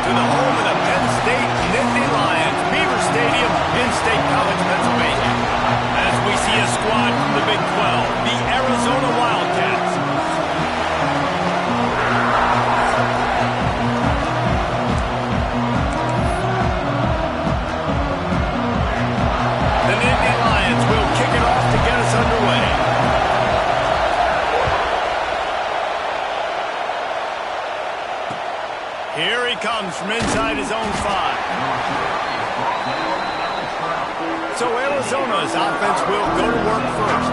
to the home of the Penn State Nittany Lions, Beaver Stadium in State College, Pennsylvania. As we see a squad from the Big 12, the Arizona Wildcats. The Nittany Lions will kick it off to get us underway. Here he comes from inside his own 5. So Arizona's offense will go to work first.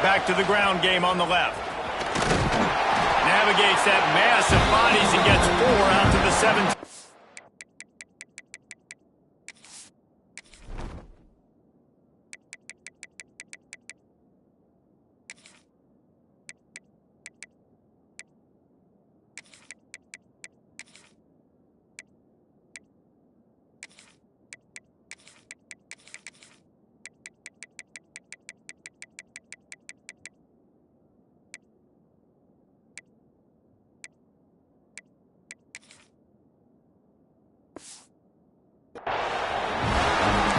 Back to the ground game on the left. Navigates that mass of bodies and gets 4 out to the 17.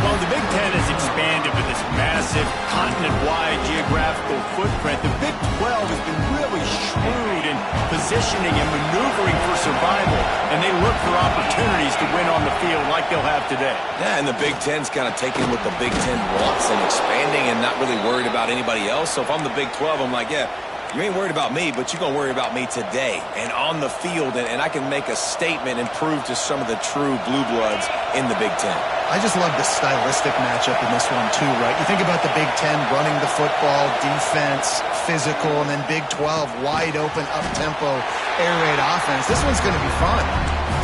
Well, the Big Ten has expanded with this massive, continent-wide geographical footprint. The Big 12 has been really shrewd in positioning and maneuvering for survival, and they look for opportunities to win on the field like they'll have today. Yeah, and the Big Ten's kind of taking what the Big Ten wants and expanding and not really worried about anybody else. So if I'm the Big 12, I'm like, yeah, you ain't worried about me, but you're going to worry about me today and on the field, and I can make a statement and prove to some of the true blue bloods in the Big Ten. I just love the stylistic matchup in this one, too, right? You think about the Big Ten running the football, defense, physical, and then Big 12, wide open, up-tempo, air raid offense. This one's going to be fun.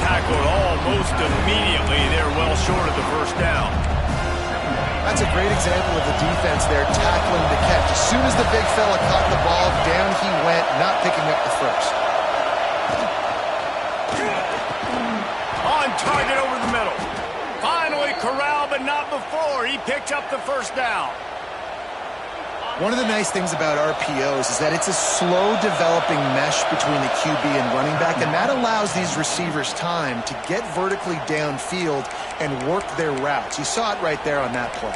Tackled almost immediately. They're well short of the first down. That's a great example of the defense there tackling the catch. As soon as the big fella caught the ball, down he went, not picking up the first. On target over the middle. Finally corralled, but not before. He picked up the first down. One of the nice things about RPOs is that it's a slow-developing mesh between the QB and running back, and that allows these receivers time to get vertically downfield and work their routes. You saw it right there on that play.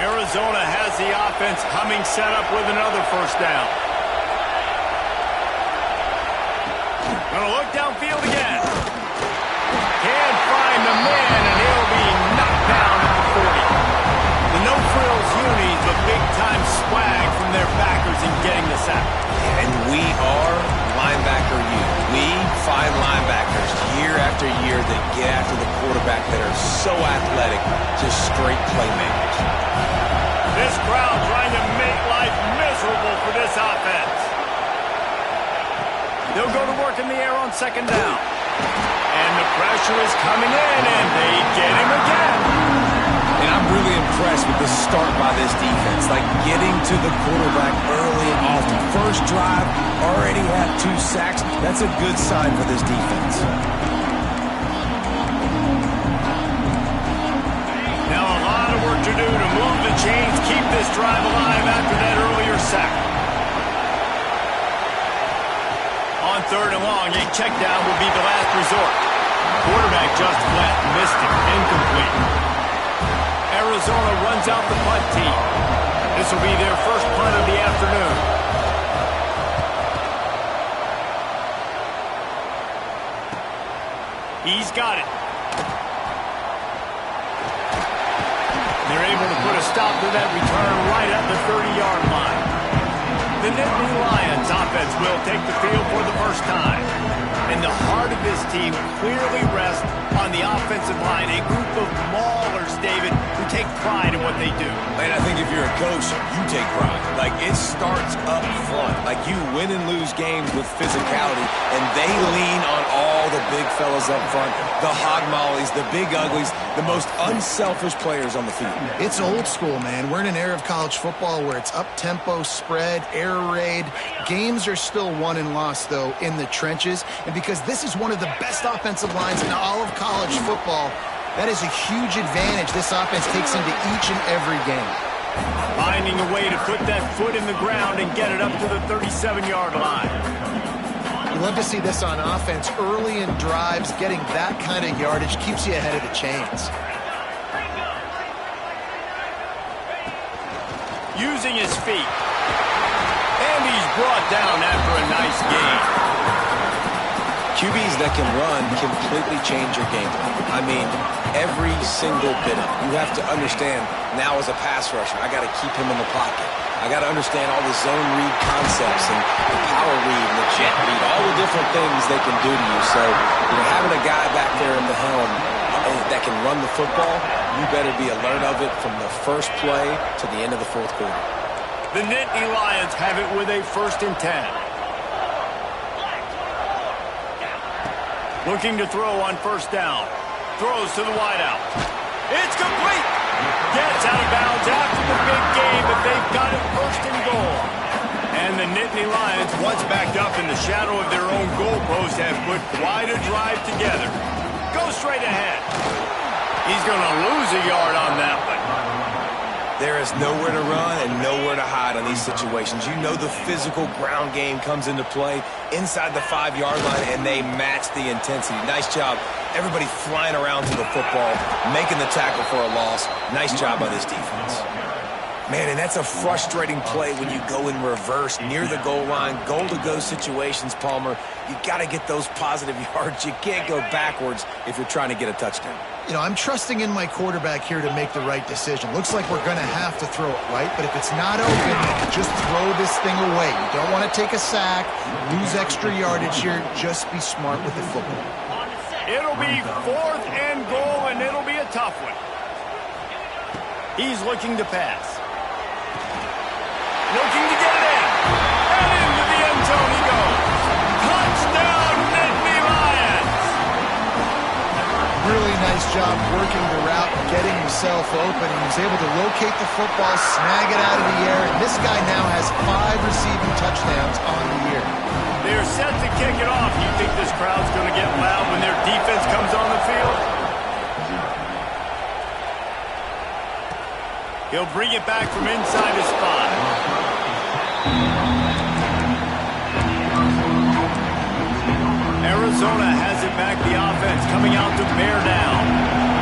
Arizona has the offense humming, set up with another first down. Gonna look downfield again. Can't find the man, and he'll be knocked down at the 40. The no-frills unis the big-time swag from their backers in getting the sack. And we are linebacker U. We find linebackers year after year that get after the quarterback that are so athletic, just straight playmakers. This crowd trying to make life miserable for this offense. They'll go to work in the air on second down. And the pressure is coming in, and they get him again. And I'm really impressed with the start by this defense, like getting to the quarterback early and often. First drive, already had 2 sacks. That's a good sign for this defense. Now a lot of work to do to move the chains, keep this drive alive after that earlier sack. On third and long, a check down will be the last resort. Quarterback just flat missed it, incomplete. Arizona runs out the punt team. This will be their first punt of the afternoon. He's got it. They're able to put a stop to that return right at the 30-yard line. The Nittany Lions offense will take the field for the first time. And the heart of this team clearly rests On the offensive line, a group of maulers, David, who take pride in what they do. And I think if you're a coach, you take pride. Like, it starts up front. Like, you win and lose games with physicality, and they lean on all the big fellas up front, the hog mollies, the big uglies, the most unselfish players on the field. It's old school, man. We're in an era of college football where it's up-tempo, spread, air raid. Games are still won and lost, though, in the trenches. And because this is one of the best offensive lines in all of college football, that is a huge advantage this offense takes into each and every game. Finding a way to put that foot in the ground and get it up to the 37-yard line. You love to see this on offense. Early in drives, getting that kind of yardage keeps you ahead of the chains. Using his feet. And he's brought down after a nice gain. QBs that can run completely change your game plan. I mean, every single bit of it. You have to understand, now as a pass rusher, I got to keep him in the pocket. I got to understand all the zone read concepts and the power read and the jet read, all the different things they can do to you. So, having a guy back there in the helm that can run the football, you better be alert of it from the first play to the end of the fourth quarter. The Nittany Lions have it with a 1st and 10. Looking to throw on 1st down. Throws to the wideout. It's complete. Gets out of bounds after the big game, but they've got it 1st and goal. And the Nittany Lions, once backed up in the shadow of their own goalpost, have put quite a drive together. Go straight ahead. He's going to lose a yard on that one. There is nowhere to run and nowhere to hide on these situations. You know the physical ground game comes into play inside the 5-yard line, and they match the intensity. Nice job. Everybody flying around to the football, making the tackle for a loss. Nice job by this defense. Man, and that's a frustrating play when you go in reverse near the goal line, goal-to-go situations, Palmer. You got to get those positive yards. You can't go backwards if you're trying to get a touchdown. I'm trusting in my quarterback here to make the right decision. Looks like we're going to have to throw it right, but if it's not open, just throw this thing away. You don't want to take a sack, lose extra yardage here. Just be smart with the football. It'll be 4th and goal, and it'll be a tough one. He's looking to pass. Looking to get it in. And into the end zone he goes. Touchdown, Nittany Lions. Really nice job working the route and getting himself open. He was able to locate the football, snag it out of the air, and this guy now has 5 receiving touchdowns on the year. They're set to kick it off. You think this crowd's going to get loud when their defense comes on the field? He'll bring it back from inside his 5. Arizona has it back. The offense coming out to bear down.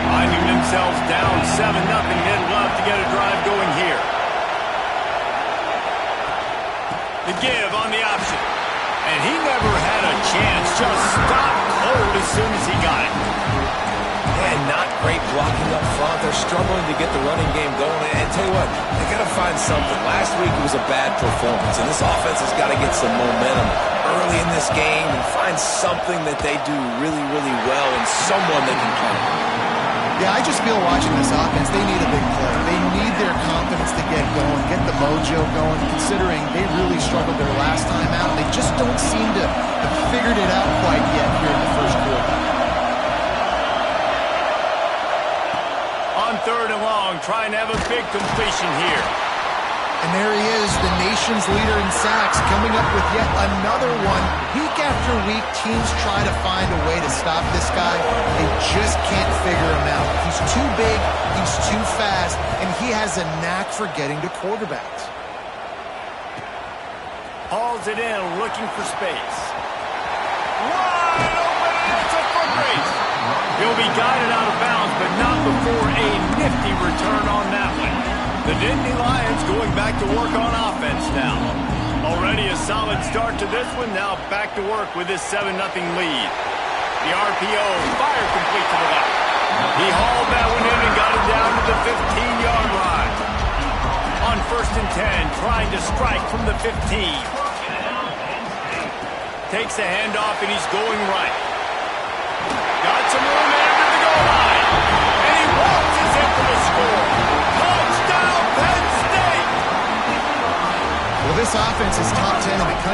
Finding themselves down 7-0. They'd love to get a drive going here. The give on the option. And he never had a chance. Just stopped cold as soon as he got it. And not great blocking up front. They're struggling to get the running game going. And tell you what, they got to find something. Last week it was a bad performance, and this offense has got to get some momentum early in this game and find something that they do really, really well and someone they can count on. Yeah, I just feel watching this offense, they need a big play. They need their confidence to get going, get the mojo going, considering they really struggled their last time out. They just don't seem to have figured it out quite yet here in the first quarter. On 3rd and long, trying to have a big completion here. And there he is, the nation's leader in sacks, coming up with yet another one. Week after week, teams try to find a way to stop this guy. They just can't figure him out. He's too big, he's too fast, and he has a knack for getting to quarterbacks. Hauls it in, looking for space. Wide open, it's a foot race. He'll be guided out of bounds, but not before a nifty return on that one. The Nittany Lions going back to work on offense now. Already a solid start to this one. Now back to work with this 7-0 lead. The RPO, fire complete to the left. He hauled that one in and got it down to the 15-yard line. On 1st and 10, trying to strike from the 15. Takes a handoff and he's going right. Got some room there.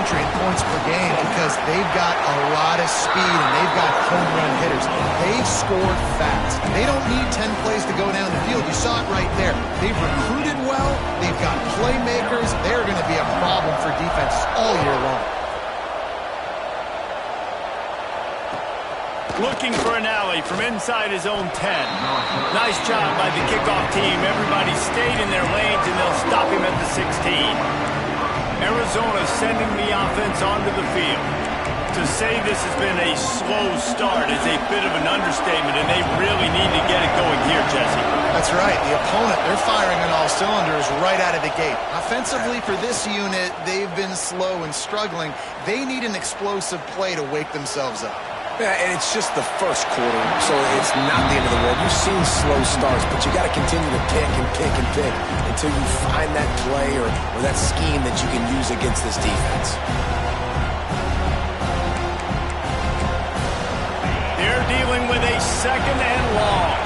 country in points per game because they've got a lot of speed and they've got home run hitters. They've scored fast. They don't need 10 plays to go down the field. You saw it right there. They've recruited well. They've got playmakers. They're going to be a problem for defenses all year long. Looking for an alley from inside his own 10. Nice job by the kickoff team. Everybody stayed in their lanes, and they'll stop him at the 16. Arizona sending the offense onto the field. To say this has been a slow start is a bit of an understatement, and they really need to get it going here, Jesse. That's right. The opponent, they're firing on all cylinders right out of the gate. Offensively, for this unit, they've been slow and struggling. They need an explosive play to wake themselves up. Yeah, and it's just the first quarter, so it's not the end of the world. You've seen slow starts, but you got to continue to pick and pick and pick until you find that play or that scheme that you can use against this defense. They're dealing with a second and long.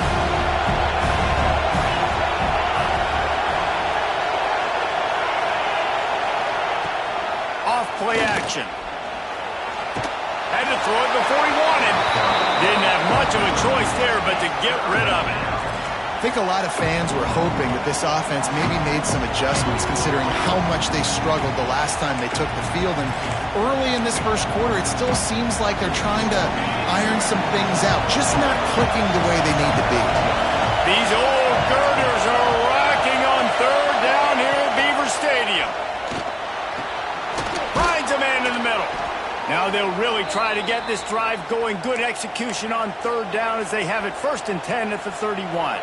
Off play action. Had to throw it before he wanted. Didn't have much of a choice there, but to get rid of it. I think a lot of fans were hoping that this offense maybe made some adjustments considering how much they struggled the last time they took the field. And early in this first quarter, it still seems like they're trying to iron some things out, just not clicking the way they need to be. These old girders are racking on third down here at Beaver Stadium. Finds a man in the middle. Now they'll really try to get this drive going. Good execution on third down as they have it 1st and 10 at the 31.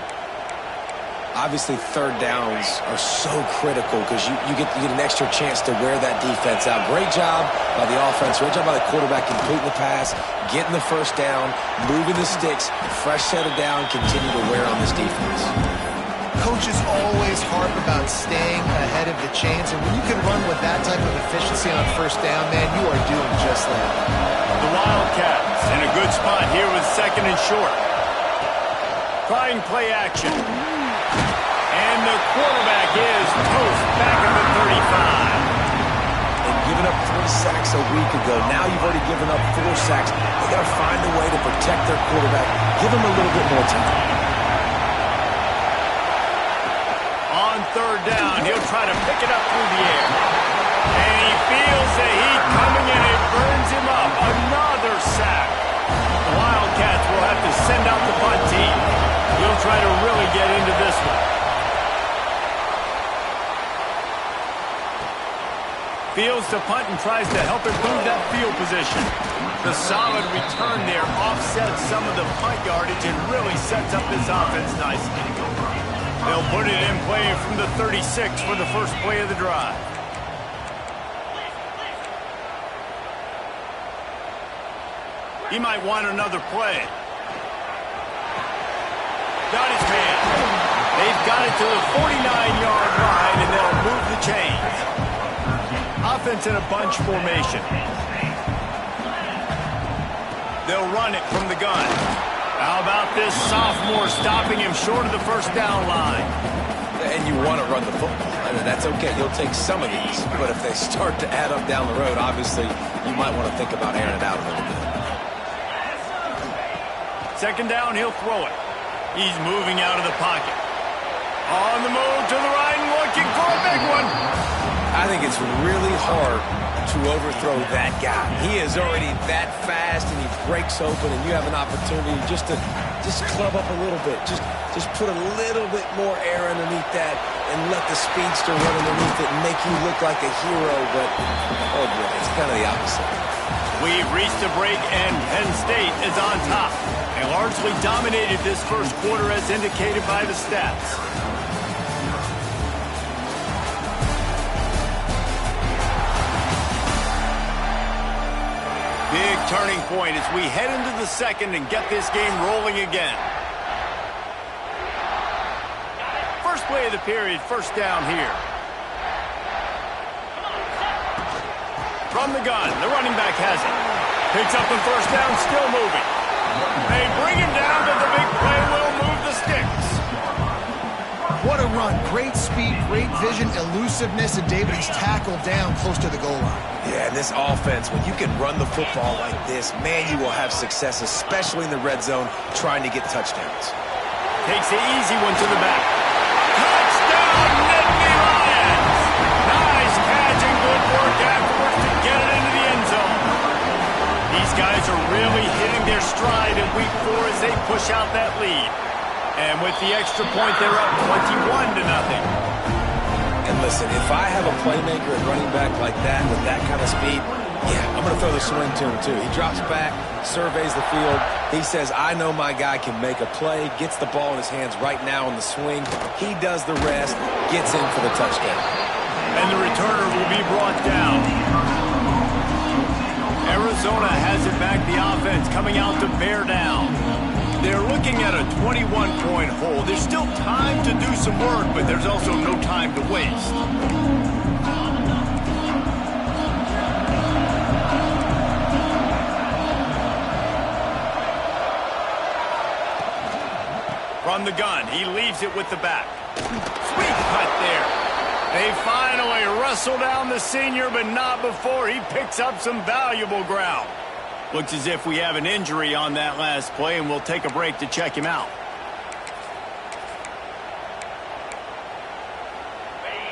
Obviously, third downs are so critical because you get an extra chance to wear that defense out. Great job by the offense. Great job by the quarterback completing the pass, getting the first down, moving the sticks, fresh set of down, continue to wear on this defense. Coaches always harp about staying ahead of the chains, and when you can run with that type of efficiency on first down, man, you are doing just that. The Wildcats in a good spot here with 2nd and short. Trying play action. And the quarterback is toast back at the 35. And giving up 3 sacks a week ago. Now you've already given up 4 sacks. They got to find a way to protect their quarterback. Give him a little bit more time. On third down, he'll try to pick it up through the air. And he feels the heat coming and it burns him up. Another sack. The Wildcats will have to send out the punt team. He'll try to really get into this one. Fields to punt and tries to help improve that field position. The solid return there offsets some of the punt yardage and really sets up this offense nicely. They'll put it in play from the 36 for the first play of the drive. He might want another play. Got his man. They've got it to the 49-yard line, and they'll move the chains. Offense in a bunch formation. They'll run it from the gun. How about this sophomore stopping him short of the first down line? And you want to run the football. I mean, that's okay. You'll take some of these. But if they start to add up down the road, obviously, you might want to think about airing it out a little bit. 2nd down, he'll throw it. He's moving out of the pocket. On the move to the right and looking for a big one. I think it's really hard to overthrow that guy. He is already that fast, and he breaks open, and you have an opportunity just to club up a little bit. Just put a little bit more air underneath that and let the speedster run underneath it and make you look like a hero. But, oh, boy, it's kind of the opposite. We've reached a break, and Penn State is on top. They largely dominated this first quarter as indicated by the stats. Big turning point as we head into the second and get this game rolling again. First play of the period, first down here. From the gun, the running back has it. Picks up the first down, still moving. They bring him down, but the big play will move the sticks. What a run. great speed, great vision, elusiveness, and David, he's tackled down close to the goal line. Yeah, and this offense, when you can run the football like this, man, you will have success, especially in the red zone, trying to get touchdowns. Takes the easy one to the back. Touchdown, Nittany Lions! Nice catch and good work afterwards to get it into the end zone. These guys are really hitting their stride in week 4 as they push out that lead. And with the extra point, they're up 21-0. And listen, if I have a playmaker at running back like that with that kind of speed, yeah, I'm going to throw the swing to him too. He drops back, surveys the field. He says, I know my guy can make a play, gets the ball in his hands right now on the swing. He does the rest, gets in for the touchdown. And the returner will be brought down. Arizona has it back, the offense coming out to bear down. They're looking at a 21-point hole. There's still time to do some work, but there's also no time to waste. From the gun, he leaves it with the back. Sweet cut there. They finally wrestle down the senior, but not before he picks up some valuable ground. Looks as if we have an injury on that last play, and we'll take a break to check him out.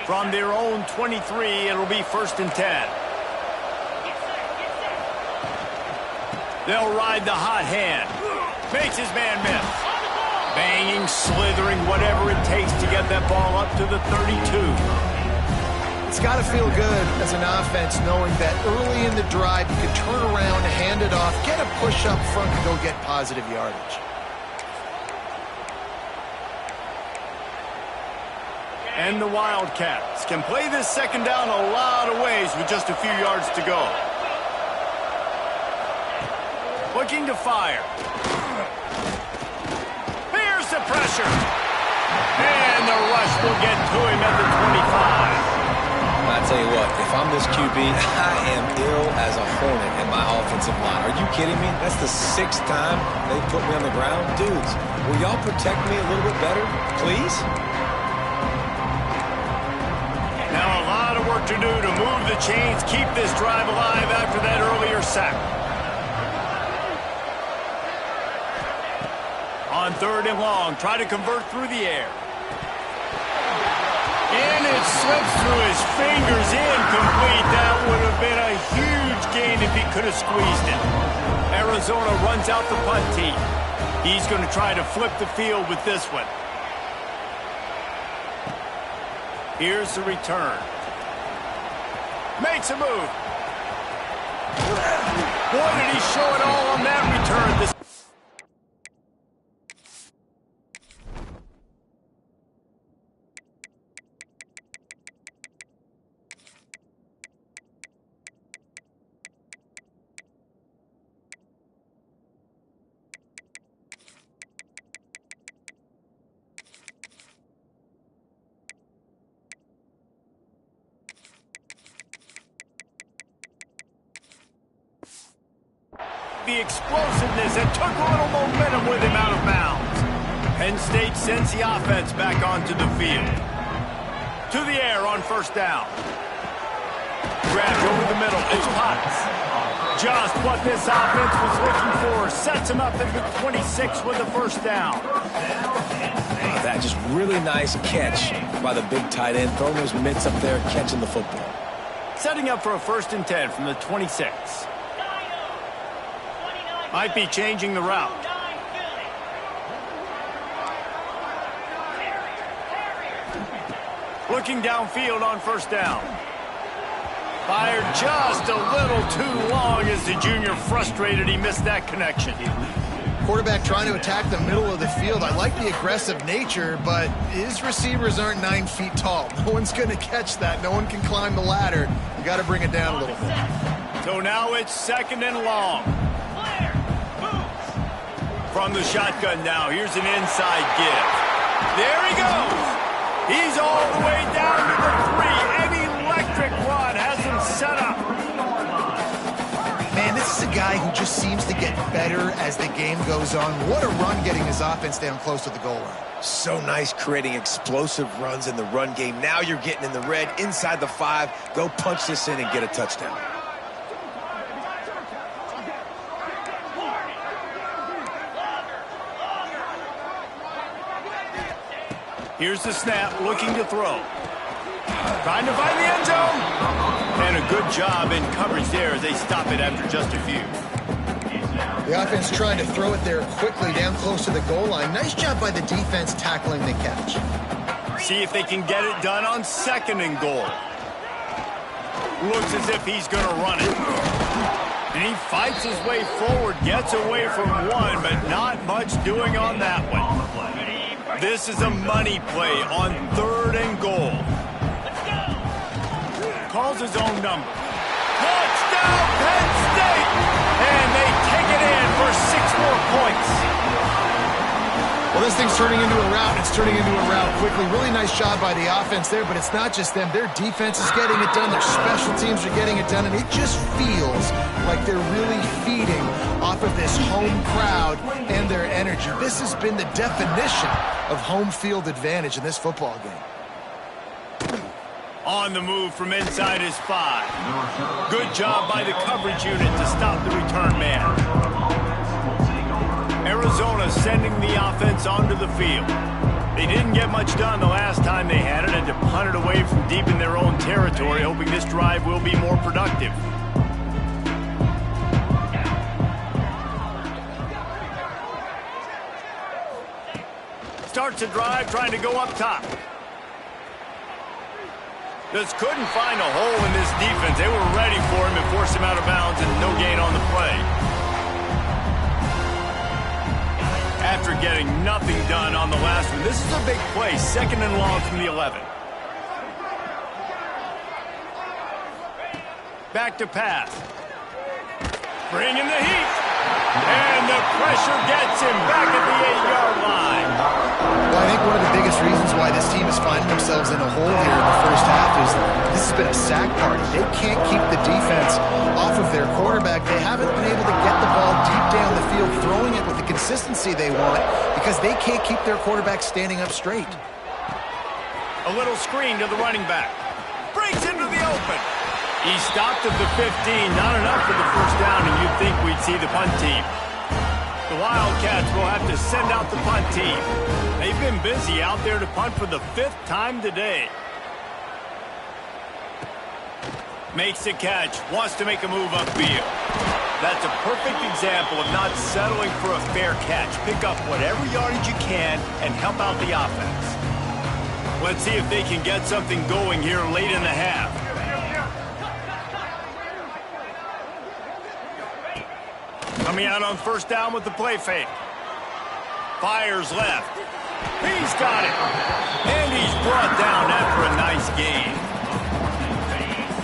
From their own 23, it'll be 1st and 10. They'll ride the hot hand. Makes his man miss. Banging, slithering, whatever it takes to get that ball up to the 32. It's got to feel good as an offense knowing that early in the drive you can turn around, hand it off, get a push up front and go get positive yardage. And the Wildcats can play this second down a lot of ways with just a few yards to go. Looking to fire. Here's the pressure. And the rush will get to him at the 25. I tell you what, if I'm this QB, I am ill as a hornet in my offensive line. Are you kidding me? That's the 6th time they put me on the ground. Dudes, will y'all protect me a little bit better, please? Now a lot of work to do to move the chains, keep this drive alive after that earlier sack. On 3rd and long, try to convert through the air. And it slips through his fingers, incomplete. That would have been a huge gain if he could have squeezed it. Arizona runs out the punt tee. He's going to try to flip the field with this one. Here's the return. Makes a move. Boy, did he show it all on that return. The explosiveness that took a little momentum with him out of bounds. Penn State sends the offense back onto the field. To the air on 1st down. Grabbed over the middle. It's Potts. Just what this offense was looking for. Sets him up at the 26 with the 1st down. That just really nice catch by the big tight end. Throwing those mitts up there, catching the football. Setting up for a 1st and 10 from the 26. Might be changing the route. Looking downfield on 1st down. Fired just a little too long as the junior frustrated. He missed that connection. Quarterback trying to attack the middle of the field. I like the aggressive nature, but his receivers aren't 9 feet tall. No one's going to catch that. No one can climb the ladder. You got to bring it down a little bit. So now it's 2nd and long. From the shotgun now, here's an inside give. There he goes. He's all the way down to the 3. An electric run has him set up. Man, this is a guy who just seems to get better as the game goes on. What a run getting his offense down close to the goal line. So nice creating explosive runs in the run game. Now you're getting in the red, inside the 5. Go punch this in and get a touchdown. Here's the snap, looking to throw. Trying to find the end zone. And a good job in coverage there as they stop it after just a few. The offense trying to throw it there quickly down close to the goal line. Nice job by the defense tackling the catch. See if they can get it done on 2nd and goal. Looks as if he's going to run it. And he fights his way forward, gets away from one, but not much doing on that one. This is a money play on 3rd and goal. Calls his own number. Touchdown, Penn State! And they take it in for 6 more points. Well, this thing's turning into a rout. It's turning into a rout quickly. Really nice job by the offense there, but it's not just them. Their defense is getting it done. Their special teams are getting it done, and it just feels like they're really feeding off of this home crowd and their energy. This has been the definition of home field advantage in this football game. On the move from inside his 5. Good job by the coverage unit to stop the return man. Arizona sending the offense onto the field. They didn't get much done the last time they had it, and to punt it away from deep in their own territory, hoping this drive will be more productive. Starts a drive trying to go up top. Just couldn't find a hole in this defense. They were ready for him and forced him out of bounds, and no gain on the play. After getting nothing done on the last one, this is a big play. 2nd and long from the 11. Back to pass. Bringing the heat. And the pressure gets him back at the 8-yard line. Well, I think one of the biggest reasons why this team is finding themselves in a hole here in the first half is this has been a sack party. They can't keep the defense off of their quarterback. They haven't been able to get the ball deep down the field, throwing it with the consistency they want because they can't keep their quarterback standing up straight. A little screen to the running back. Breaks into the open. He stopped at the 15. Not enough for the first down, and you'd think we'd see the punt team. The Wildcats will have to send out the punt team. They've been busy out there to punt for the 5th time today. Makes the catch. Wants to make a move upfield. That's a perfect example of not settling for a fair catch. Pick up whatever yardage you can and help out the offense. Let's see if they can get something going here late in the half. Coming out on 1st down with the play fake. Fires left. He's got it. And he's brought down after a nice gain.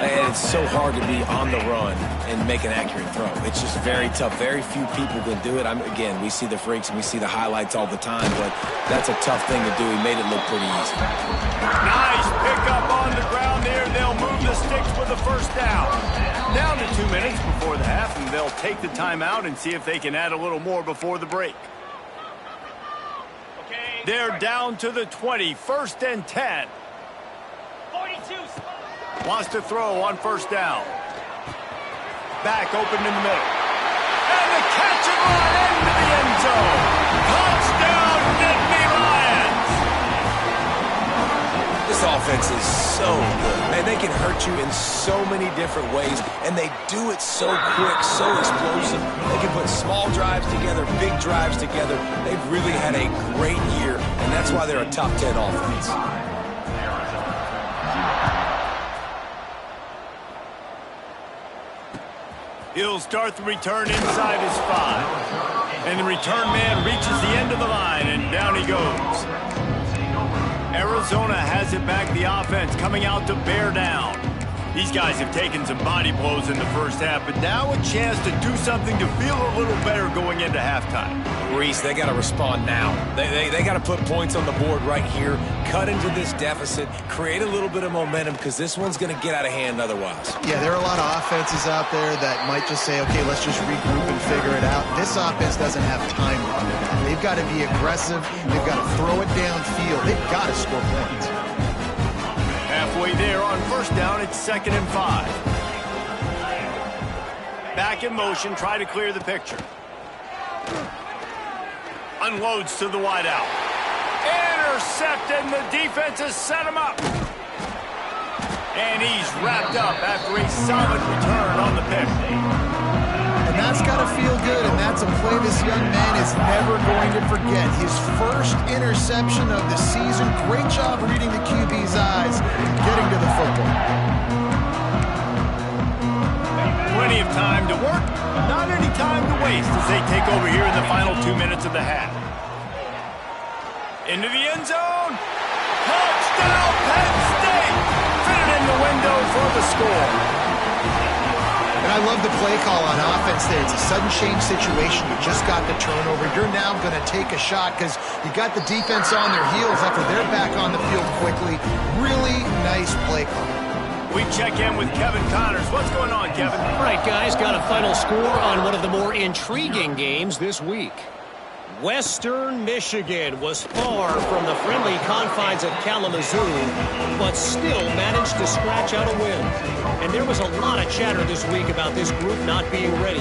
And it's so hard to be on the run and make an accurate throw. It's just very tough. Very few people can do it. Again, we see the freaks and we see the highlights all the time, but that's a tough thing to do. He made it look pretty easy. Nice pickup on the ground there. They'll move the sticks with the 1st down. Down to 2 minutes before the half, and they'll take the timeout and see if they can add a little more before the break. They're down to the 20, 1st and 10. 42. Wants to throw on 1st down. Back open in the middle. And the catch and run into the end zone. Touchdown, Nittany Lions. This offense is so good. Man, they can hurt you in so many different ways, and they do it so quick, so explosive. They can put small drives together, big drives together. They've really had a great year, and that's why they're a top 10 offense. He'll start the return inside his 5. And the return man reaches the end of the line, and down he goes. Arizona has it back, the offense coming out to bear down. These guys have taken some body blows in the first half, but now a chance to do something to feel a little better going into halftime. Reese, they got to respond now. They got to put points on the board right here, cut into this deficit, create a little bit of momentum, because this one's going to get out of hand otherwise. Yeah, there are a lot of offenses out there that might just say, okay, let's just regroup and figure it out. This offense doesn't have time to do that. They've got to be aggressive. They've got to throw it downfield. They've got to score points. Halfway there on first down, it's 2nd and 5. Back in motion, try to clear the picture. Unloads to the wideout. Intercepted, and the defense has set him up. And he's wrapped up after a solid return on the pick. And that's got to feel good, and that's a play this young man is never going to forget. His first interception of the season. Great job reading the QB's eyes and getting to the football. Plenty of time to work, not any time to waste as they take over here in the final 2 minutes of the half. Into the end zone. Touchdown, Penn State! Fitted in the window for the score. And I love the play call on offense there. It's a sudden change situation. You just got the turnover. You're now going to take a shot because you got the defense on their heels after they're back on the field quickly. Really nice play call. We check in with Kevin Connors. What's going on, Kevin? All right, guys, got a final score on one of the more intriguing games this week. Western Michigan was far from the friendly confines of Kalamazoo, but still managed to scratch out a win. And there was a lot of chatter this week about this group not being ready.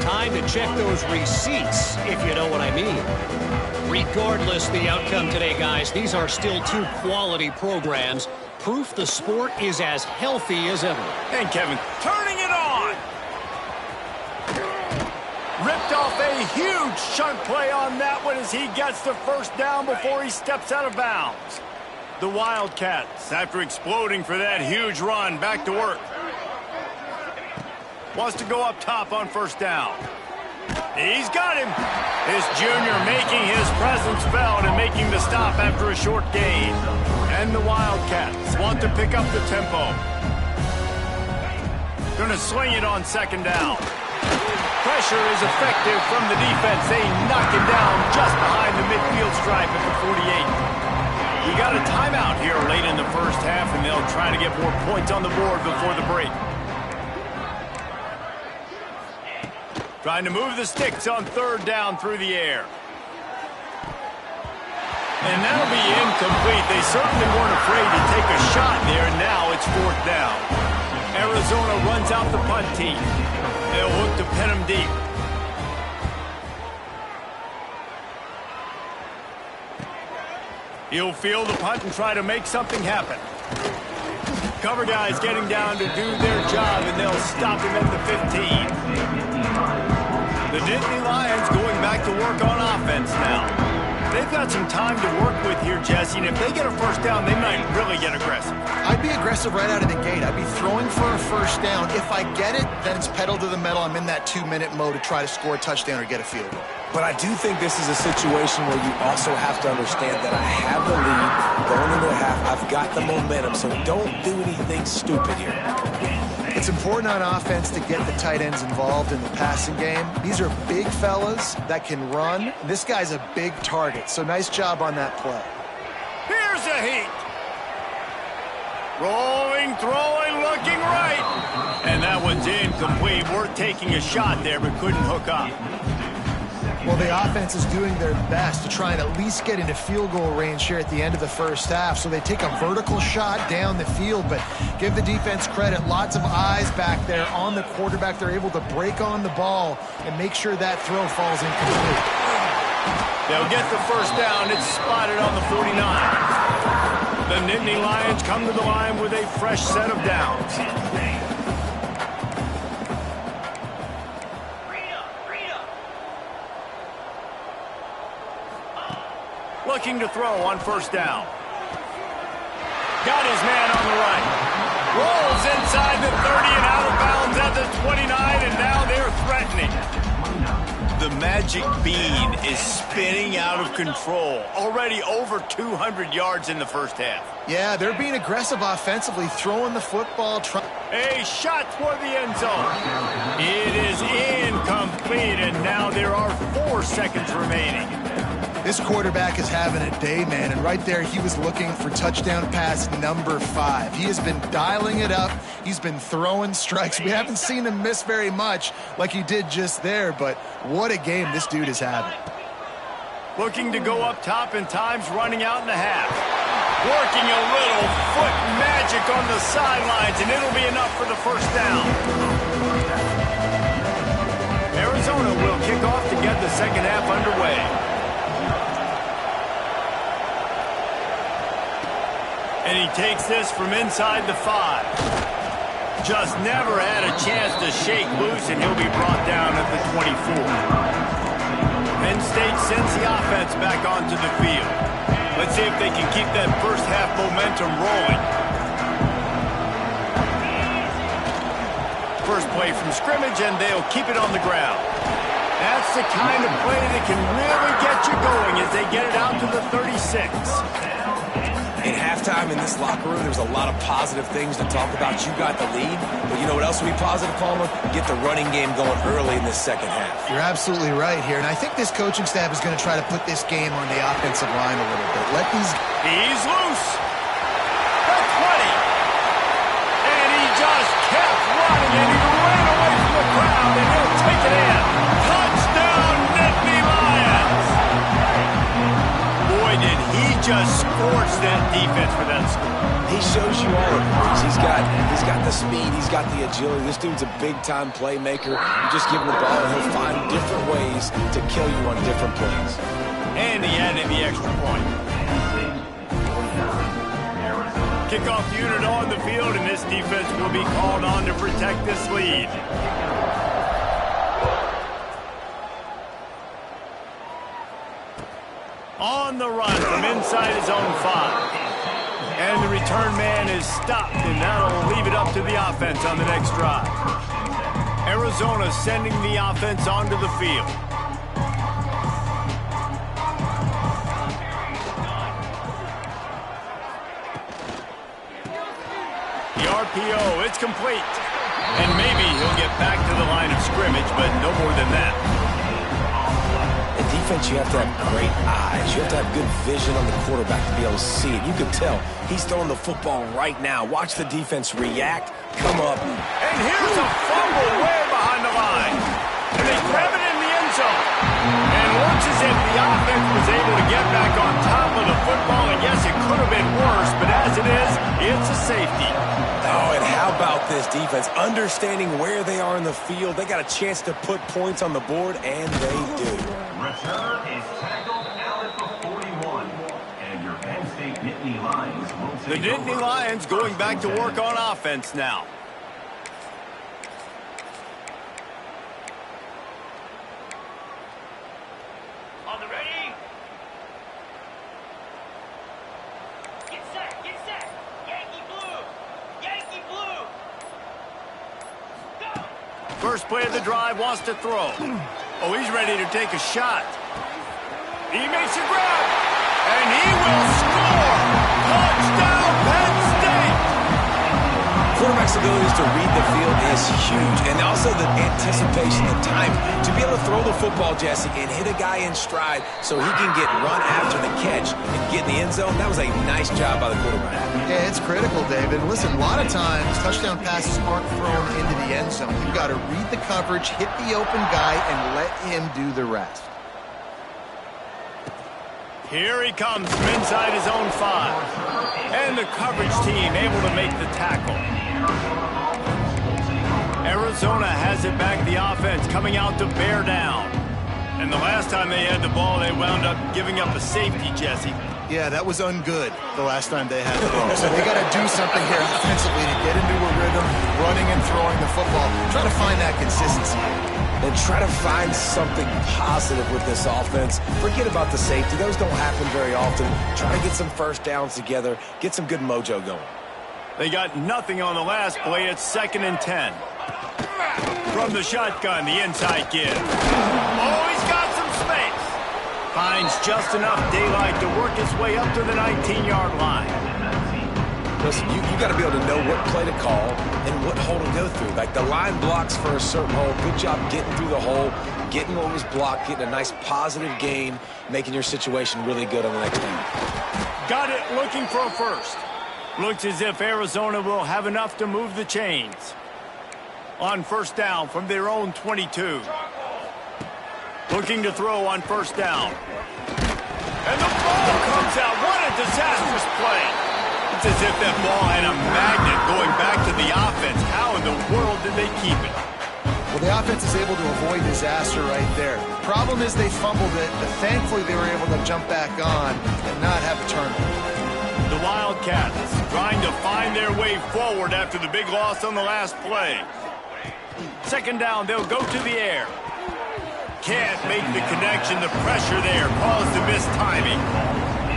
Time to check those receipts, if you know what I mean. Regardless the outcome today, guys, these are still two quality programs. Proof the sport is as healthy as ever. And Kevin turning it on. Ripped off a huge chunk play on that one as he gets the first down before he steps out of bounds. The Wildcats, after exploding for that huge run, back to work. Wants to go up top on first down. He's got him. This junior making his presence felt and making the stop after a short gain. And the Wildcats want to pick up the tempo. Going to sling it on second down. Pressure is effective from the defense. They knock him down just behind the midfield stripe at the 48. We got a timeout here late in the first half, and they'll try to get more points on the board before the break. Trying to move the sticks on third down through the air. And that'll be incomplete. They certainly weren't afraid to take a shot there, and now it's fourth down. Arizona runs out the punt team. They'll look to pin him deep. He'll field the punt and try to make something happen. Cover guys getting down to do their job, and they'll stop him at the 15. The Nittany Lions going back to work on offense now. They've got some time to work with here, Jesse, and if they get a first down, they might really get aggressive. I'd be aggressive right out of the gate. I'd be throwing for a first down. If I get it, then it's pedal to the metal. I'm in that 2-minute mode to try to score a touchdown or get a field goal. But I do think this is a situation where you also have to understand that I have the lead going into the half. I've got the momentum, so don't do anything stupid here. It's important on offense to get the tight ends involved in the passing game. These are big fellas that can run. This guy's a big target, so nice job on that play. Here's a heat. Rolling, throwing, looking right. And that one's incomplete. Worth taking a shot there, but couldn't hook up. Well, the offense is doing their best to try and at least get into field goal range here at the end of the first half. So they take a vertical shot down the field, but give the defense credit. Lots of eyes back there on the quarterback. They're able to break on the ball and make sure that throw falls incomplete. They'll get the first down. It's spotted on the 49. The Nittany Lions come to the line with a fresh set of downs. Looking to throw on first down. Got his man on the right. Rolls inside the 30 and out of bounds at the 29, and now they're threatening. The magic bean is spinning out of control. Already over 200 yards in the first half. Yeah, they're being aggressive offensively, throwing the football. A shot toward the end zone. It is incomplete, and now there are 4 seconds remaining. This quarterback is having a day, man, and right there he was looking for touchdown pass number 5. He has been dialing it up. He's been throwing strikes. We haven't seen him miss very much like he did just there, but what a game this dude is having. Looking to go up top, and time's running out in the half. Working a little foot magic on the sidelines, and it'll be enough for the first down. Arizona will kick off to get the second half underway. And he takes this from inside the 5. Just never had a chance to shake loose, and he'll be brought down at the 24. Penn State sends the offense back onto the field. Let's see if they can keep that first half momentum rolling. First play from scrimmage, and they'll keep it on the ground. That's the kind of play that can really get you going as they get it out to the 36. In halftime in this locker room, there's a lot of positive things to talk about. You got the lead, but you know what else will be positive, Palmer? Get the running game going early in this second half. You're absolutely right here, and I think this coaching staff is going to try to put this game on the offensive line a little bit. He's loose. The 20. And he just kept running, and he ran away from the crowd, and he'll take it in. Touchdown, Nittany Lions. Boy, did he just scorch that defense for that score. He shows you all of it. He's got the speed. He's got the agility. This dude's a big-time playmaker. You just give him the ball, and he'll find different ways to kill you on different plays. And he added the extra point. Kickoff unit on the field, and this defense will be called on to protect this lead. On the run from inside his own 5. And the return man is stopped, and that'll leave it up to the offense on the next drive. Arizona sending the offense onto the field. The RPO, it's complete. And maybe he'll get back to the line of scrimmage, but no more than that. In defense, you have to have great eyes. You have to have good vision on the quarterback to be able to see it. You can tell he's throwing the football right now. Watch the defense react, come up. And here's a fumble way behind the line. And they grab it in the end zone. And it looks as if the offense was able to get back on top of the football. And yes, it could have been worse, but as it is, it's a safety. Oh, and how about this defense? Understanding where they are in the field. They got a chance to put points on the board, and they do. Return is tackled out at the 41. And your Penn State Nittany Lions will take The Nittany Lions going back to work on offense now. On the ready? Get set, get set. Yankee blue. Yankee blue. Go. First play of the drive, wants to throw. Oh, he's ready to take a shot. He makes a grab, and he will score. Touchdown, Penn State. Quarterback's abilities to read the field is huge, and also the anticipation and time to be able to throw the football, Jesse, and hit a guy in stride so he can get run after the catch and get in the end zone. That was a nice job by the quarterback. Yeah, it's critical, David. Listen, a lot of times touchdown passes aren't thrown into the end zone. You've got to read the coverage, hit the open guy, and let him do the rest. Here he comes from inside his own 5. And the coverage team able to make the tackle. Arizona has it back, the offense coming out to bear down. And the last time they had the ball, they wound up giving up a safety, Jesse. Yeah, that was ungood the last time they had the ball. So they got to do something here offensively to get into a rhythm, running and throwing the football. Try to find that consistency. And try to find something positive with this offense. Forget about the safety. Those don't happen very often. Try to get some first downs together, get some good mojo going. They got nothing on the last play. It's 2nd and 10. From the shotgun, the inside give. Oh, he's got some space. Finds just enough daylight to work his way up to the 19-yard line. Listen, you got to be able to know what play to call and what hole to go through. Like the line blocks for a certain hole. Good job getting through the hole, getting what was blocked, getting a nice positive gain, making your situation really good on the next down. Got it, looking for a first. Looks as if Arizona will have enough to move the chains. On first down from their own 22. Looking to throw on first down. And the ball comes out. What a disastrous play. It's as if that ball had a magnet going back to the offense. How in the world did they keep it? Well, the offense is able to avoid disaster right there. The problem is they fumbled it, but thankfully they were able to jump back on and not have a turnover. The Wildcats trying to find their way forward after the big loss on the last play. Second down, they'll go to the air. Can't make the connection. The pressure there caused the missed timing.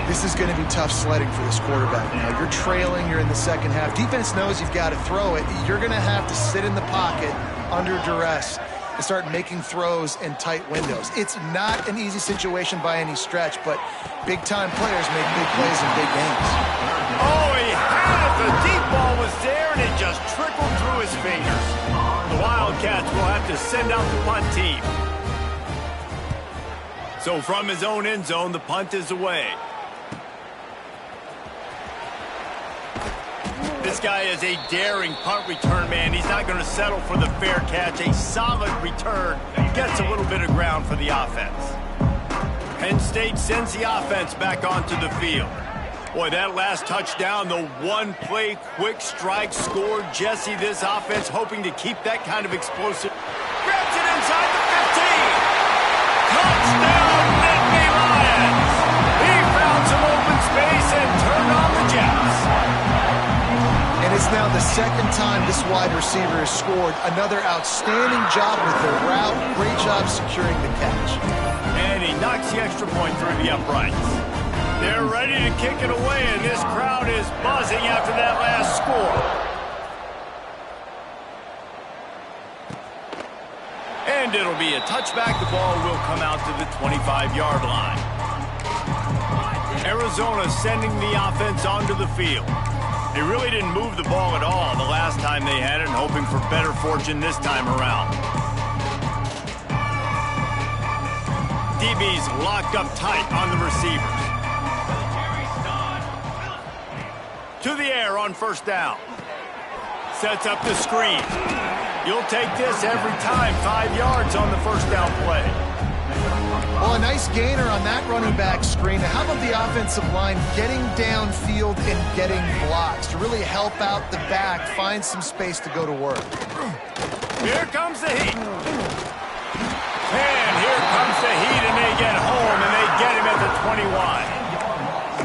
This is going to be tough sledding for this quarterback now. You're trailing, you're in the second half. Defense knows you've got to throw it. You're going to have to sit in the pocket under duress and start making throws in tight windows. It's not an easy situation by any stretch, but big-time players make big plays in big games. Oh, he had it. The deep ball was there, and it just trickled through his fingers. The Wildcats will have to send out the punt team. So from his own end zone, the punt is away. This guy is a daring punt return man. He's not going to settle for the fair catch. A solid return gets a little bit of ground for the offense. Penn State sends the offense back onto the field. Boy, that last touchdown, the one-play quick strike scored. Jesse, this offense hoping to keep that kind of explosive. Grabs it inside the 15. Touchdown, Nittany Lions. He found some open space and turned on the Jets. And it's now the second time this wide receiver has scored. Another outstanding job with the route. Great job securing the catch. And he knocks the extra point through the uprights. They're ready to kick it away, and this crowd is buzzing after that last score. And it'll be a touchback. The ball will come out to the 25-yard line. Arizona sending the offense onto the field. They really didn't move the ball at all the last time they had it, and hoping for better fortune this time around. DB's locked up tight on the receivers. To the air on first down. Sets up the screen. You'll take this every time. 5 yards on the first down play. Well, a nice gainer on that running back screen. Now, how about the offensive line getting downfield and getting blocks to really help out the back, find some space to go to work? Here comes the heat. And here comes the heat, and they get home, and they get him at the 21.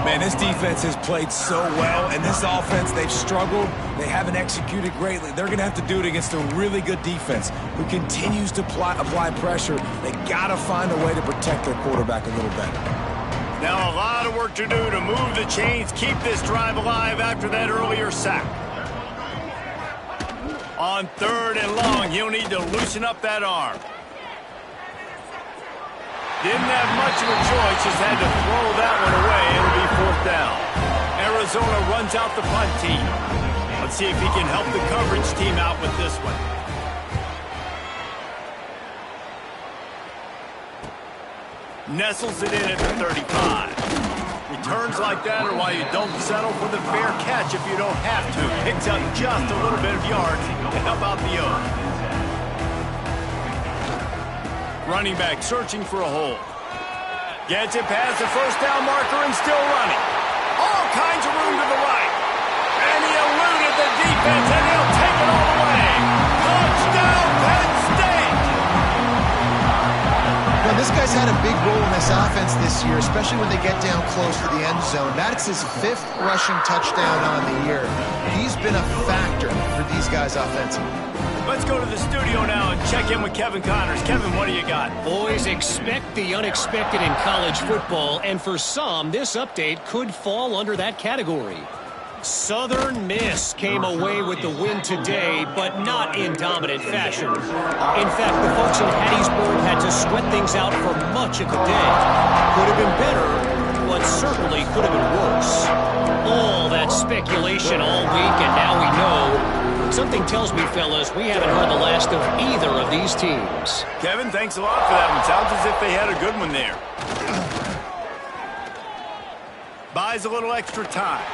Man, this defense has played so well, and this offense, they've struggled. They haven't executed greatly. They're going to have to do it against a really good defense who continues to apply pressure. They got to find a way to protect their quarterback a little better. Now a lot of work to do to move the chains, keep this drive alive after that earlier sack. On third and long, he'll need to loosen up that arm. Didn't have much of a choice, just had to throw that one away. It'll be fourth down. Arizona runs out the punt team. Let's see if he can help the coverage team out with this one. Nestles it in at the 35. Returns like that are why you don't settle for the fair catch if you don't have to. Picks up just a little bit of yards to help out the O. Running back searching for a hole. Gets it past the first down marker and still running. All kinds of room to the right. And he eluded the defense, and he'll take it all the way. Touchdown, Penn State! Well, this guy's had a big role in this offense this year, especially when they get down close to the end zone. That's his 5th rushing touchdown on the year. He's been a factor for these guys offensively. Let's go to the studio now and check in with Kevin Connors. Kevin, what do you got? Boys, expect the unexpected in college football, and for some, this update could fall under that category. Southern Miss came away with the win today, but not in dominant fashion. In fact, the folks in Hattiesburg had to sweat things out for much of the day. Could have been better, but certainly could have been worse. All that speculation all week, and now we know. Something tells me, fellas, we haven't heard the last of either of these teams. Kevin, thanks a lot for that one. Sounds as if they had a good one there. Buys a little extra time.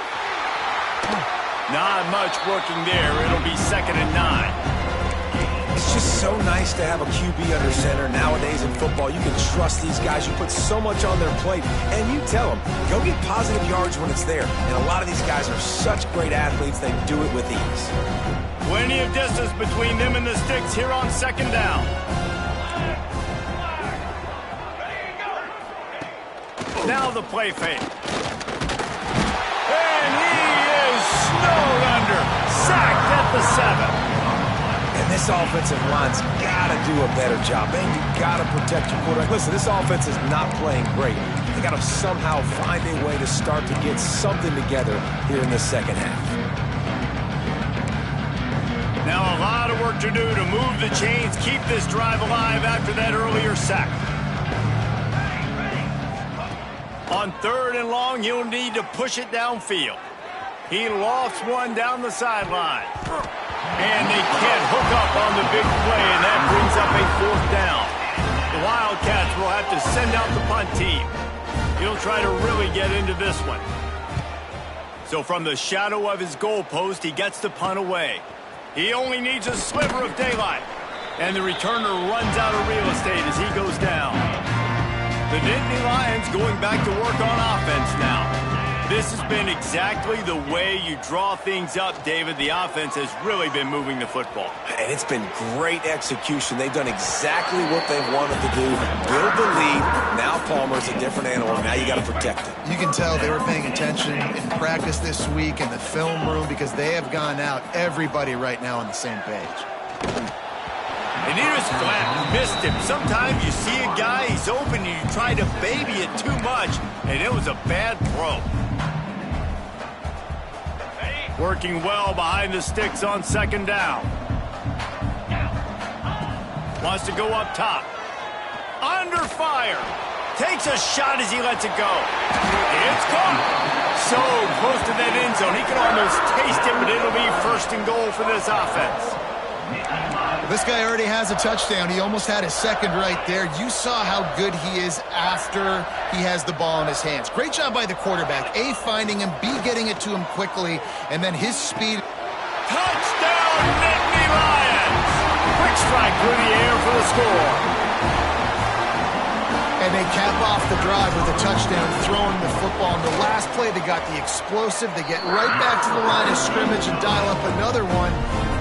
Not much working there. It'll be 2nd and 9. It's just so nice to have a QB under center. Nowadays in football, you can trust these guys. You put so much on their plate, and you tell them, go get positive yards when it's there. And a lot of these guys are such great athletes, they do it with ease. Plenty of distance between them and the sticks here on 2nd down. Now the play fake. And he is snowed under. Sacked at the 7. And this offensive line's got to do a better job. Man, you got to protect your quarterback. Listen, this offense is not playing great. They got to somehow find a way to start to get something together here in the second half. Now a lot of work to do to move the chains, keep this drive alive after that earlier sack. On 3rd and long, he'll need to push it downfield. He lofts one down the sideline. And they can't hook up on the big play, and that brings up a 4th down. The Wildcats will have to send out the punt team. He'll try to really get into this one. So from the shadow of his goalpost, he gets the punt away. He only needs a sliver of daylight. And the returner runs out of real estate as he goes down. The Nittany Lions going back to work on offense now. This has been exactly the way you draw things up, David. The offense has really been moving the football. And it's been great execution. They've done exactly what they've wanted to do. Build the lead. Now Palmer's a different animal. Now you got to protect it. You can tell they were paying attention in practice this week in the film room because they have gone out, everybody right now on the same page. And he was flat, missed him. Sometimes you see a guy, he's open, and you try to baby it too much, and it was a bad throw. Working well behind the sticks on 2nd down. Wants to go up top. Under fire. Takes a shot as he lets it go. It's caught. So close to that end zone. He can almost taste it, but it'll be 1st and goal for this offense. This guy already has a touchdown. He almost had a 2nd right there. You saw how good he is after he has the ball in his hands. Great job by the quarterback. A, finding him, B, getting it to him quickly, and then his speed. Touchdown, Nittany Lions! Quick strike through the air for the score. And they cap off the drive with a touchdown, throwing the football. In the last play, they got the explosive. They get right back to the line of scrimmage and dial up another one.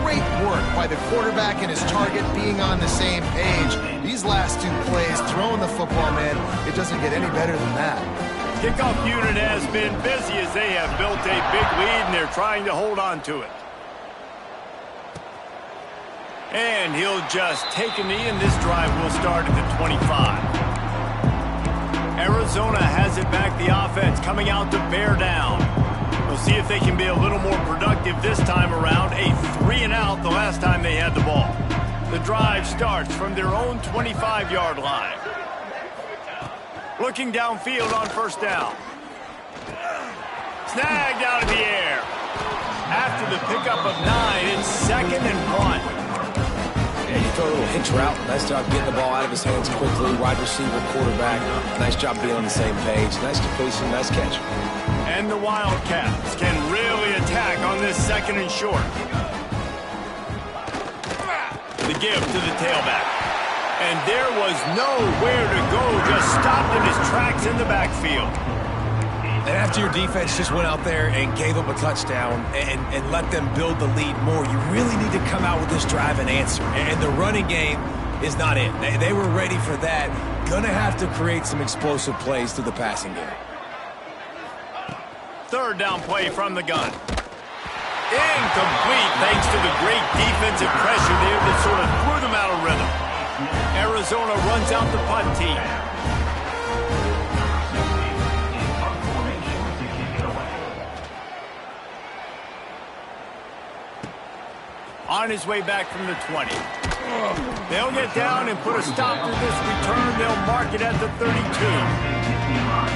Great work by the quarterback and his target being on the same page. These last 2 plays, throwing the football, man, it doesn't get any better than that. Kickoff unit has been busy as they have built a big lead, and they're trying to hold on to it. And he'll just take a knee, and this drive will start at the 25. Arizona has it back, the offense coming out to bear down. We'll see if they can be a little more productive this time around. A 3-and-out the last time they had the ball. The drive starts from their own 25-yard line. Looking downfield on 1st down. Snagged out of the air. After the pickup of 9, it's 2nd and 1. Yeah, you throw a little hitch route. Nice job getting the ball out of his hands quickly. Wide receiver, quarterback. Nice job being on the same page. Nice completion, nice catch. And the Wildcats can really attack on this 2nd and short. The give to the tailback. And there was nowhere to go, just stopped in his tracks in the backfield. And after your defense just went out there and gave them a touchdown and let them build the lead more, you really need to come out with this drive and answer. And the running game is not it. They were ready for that. Gonna have to create some explosive plays through the passing game. 3rd down play from the gun. Incomplete thanks to the great defensive pressure there that sort of threw them out of rhythm. Arizona runs out the punt team. On his way back from the 20. They'll get down and put a stop to this return. They'll mark it at the 32.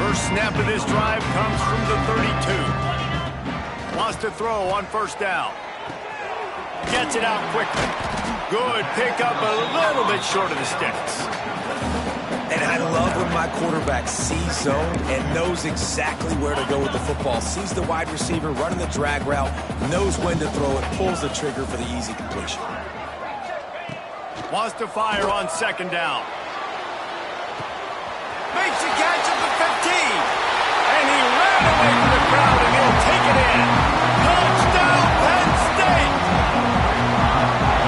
First snap of this drive comes from the 32. Wants to throw on first down. Gets it out quickly. Good pickup, a little bit short of the sticks. And I love when my quarterback sees zone and knows exactly where to go with the football. Sees the wide receiver running the drag route, knows when to throw it, pulls the trigger for the easy completion. Wants to fire on second down. Makes a catch at the 15. And he ran away from the crowd, and he'll take it in. Touchdown, Penn State!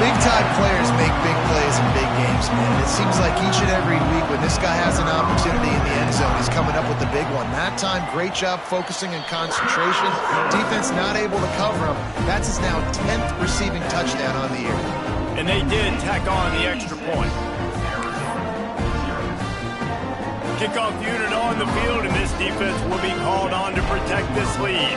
Big-time players make big plays in big games, man. It seems like each and every week when this guy has an opportunity in the end zone, he's coming up with the big one. That time, great job focusing and concentration. Defense not able to cover him. That's his now 10th receiving touchdown on the year. And they did tack on the extra point. Kickoff unit on the field, and this defense will be called on to protect this lead.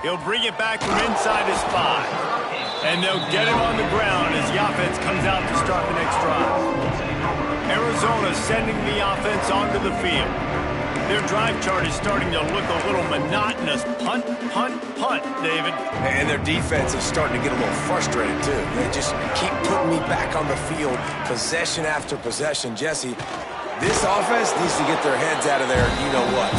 He'll bring it back from inside his 5. And they'll get him on the ground as the offense comes out to start the next drive. Arizona sending the offense onto the field. Their drive chart is starting to look a little monotonous. Punt, punt, punt, David. And their defense is starting to get a little frustrated, too. They just keep putting me back on the field, possession after possession. Jesse, this offense needs to get their heads out of there, you-know-what.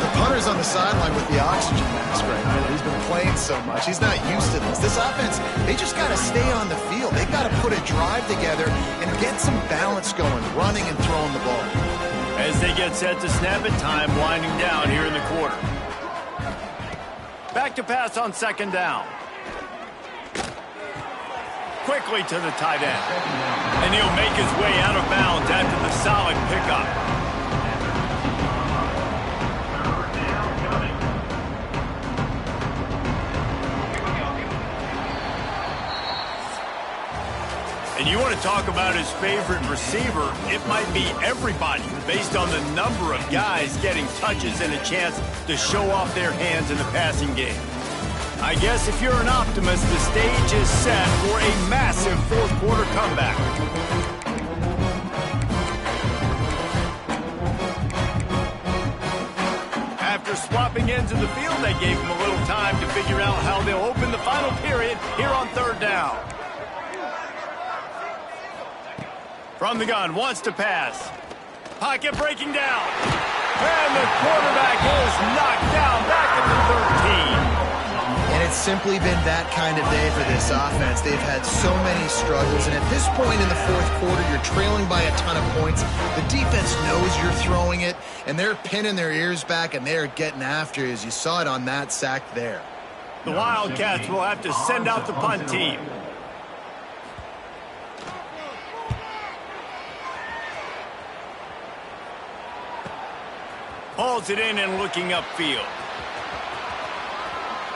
The punter's on the sideline with the oxygen mask right now. He's been playing so much. He's not used to this. This offense, they just got to stay on the field. They've got to put a drive together and get some balance going, running and throwing the ball. As they get set to snap it, time winding down here in the quarter. Back to pass on second down. Quickly to the tight end. And he'll make his way out of bounds after the solid pickup. And you want to talk about his favorite receiver, it might be everybody based on the number of guys getting touches and a chance to show off their hands in the passing game. I guess if you're an optimist, the stage is set for a massive fourth quarter comeback. After swapping ends of the field, they gave him a little time to figure out how they'll open the final period here on third down. From the gun, wants to pass. Pocket breaking down. And the quarterback is knocked down back at the 13. And it's simply been that kind of day for this offense. They've had so many struggles, and at this point in the fourth quarter, you're trailing by a ton of points. The defense knows you're throwing it, and they're pinning their ears back, and they're getting after it, as you saw it on that sack there. The Wildcats will have to send out the punt team. Hauls it in and looking upfield.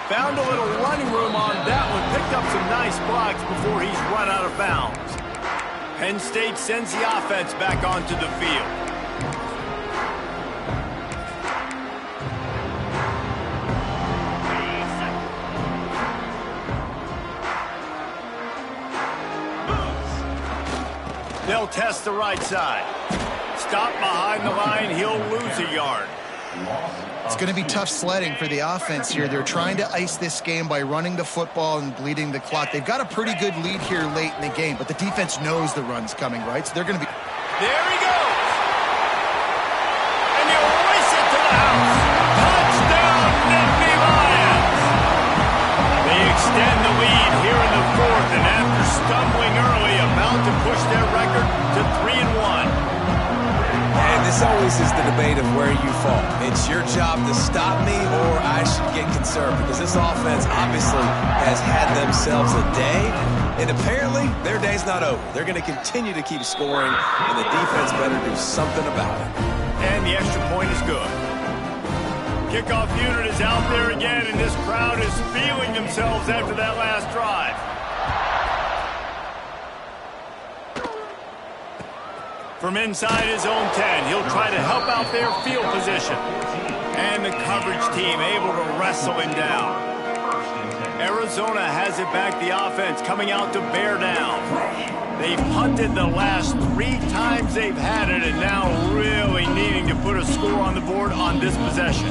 Found a little running room on that one. Picked up some nice blocks before he's run out of bounds. Penn State sends the offense back onto the field. They'll test the right side. Stop behind the line. He'll lose a yard. It's going to be tough sledding for the offense here. They're trying to ice this game by running the football and bleeding the clock. They've got a pretty good lead here late in the game, but the defense knows the run's coming, right? So they're going to be... There he goes! And he'll race it to the house. Touchdown, Nittany Lions! They extend the lead here in the fourth, and after stumbling early, about to push their record to 3-1. And this always is the debate of where you fall. It's your job to stop me, or I should get concerned, because this offense obviously has had themselves a day, and apparently their day's not over. They're going to continue to keep scoring, and the defense better do something about it. And the extra point is good. Kickoff unit is out there again, and this crowd is feeling themselves after that last drive. From inside his own 10, he'll try to help out their field position. And the coverage team able to wrestle him down. Arizona has it back, the offense coming out to bear down. They've punted the last 3 times they've had it, and now really needing to put a score on the board on this possession.